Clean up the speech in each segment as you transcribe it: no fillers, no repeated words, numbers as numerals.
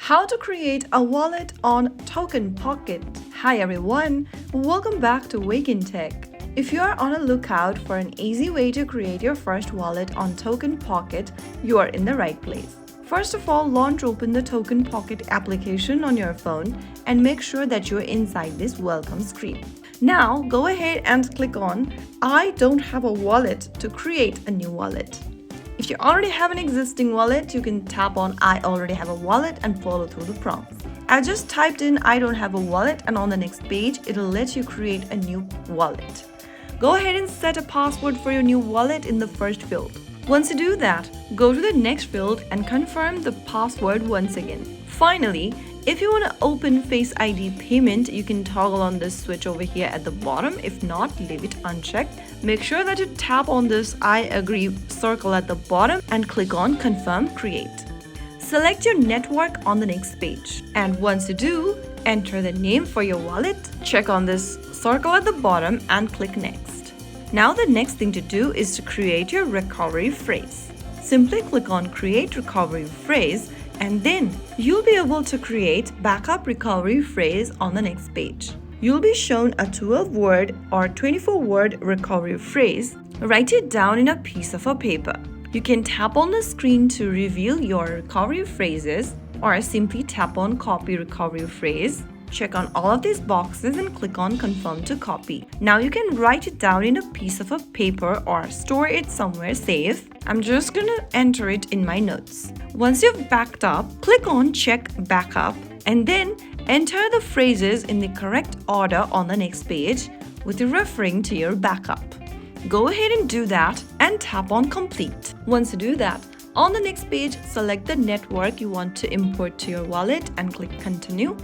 How to create a wallet on TokenPocket. Hi everyone, welcome back to Wake&Tech. If you are on a lookout for an easy way to create your first wallet on TokenPocket, you are in the right place. First of all, launch open the TokenPocket application on your phone and make sure that you're inside this welcome screen. Now go ahead and click on I don't have a wallet to create a new wallet. If you already have an existing wallet, you can tap on I already have a wallet and follow through the prompts. I just typed in I don't have a wallet and on the next page, it'll let you create a new wallet. Go ahead and set a password for your new wallet in the first field. Once you do that, go to the next field and confirm the password once again. Finally, if you want to open Face ID payment, you can toggle on this switch over here at the bottom. If not, leave it unchecked. Make sure that you tap on this I agree circle at the bottom and click on Confirm Create. Select your network on the next page. And once you do, enter the name for your wallet, check on this circle at the bottom and click Next. Now the next thing to do is to create your recovery phrase. Simply click on Create Recovery Phrase and then you'll be able to create backup recovery phrase on the next page. You'll be shown a 12-word or 24-word recovery phrase. Write it down in a piece of a paper. You can tap on the screen to reveal your recovery phrases or simply tap on Copy Recovery Phrase. Check on all of these boxes and click on Confirm to Copy. Now you can write it down in a piece of a paper or store it somewhere safe. I'm just gonna enter it in my notes. Once you've backed up, click on Check Backup and then enter the phrases in the correct order on the next page with referring to your backup. Go ahead and do that and tap on Complete. Once you do that, on the next page, select the network you want to import to your wallet and click Continue.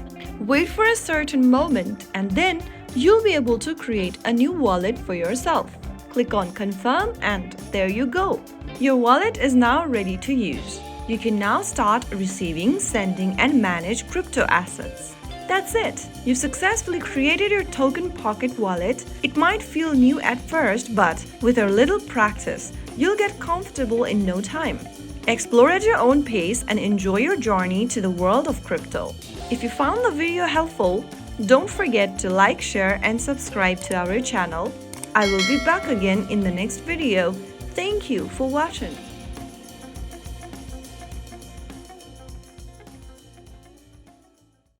Wait for a certain moment and then you'll be able to create a new wallet for yourself. Click on Confirm and there you go. Your wallet is now ready to use. You can now start receiving, sending and manage crypto assets. That's it. You've successfully created your TokenPocket wallet. It might feel new at first, but with a little practice, you'll get comfortable in no time. Explore at your own pace and enjoy your journey to the world of crypto. If you found the video helpful, don't forget to like, share and subscribe to our channel. I will be back again in the next video. Thank you for watching.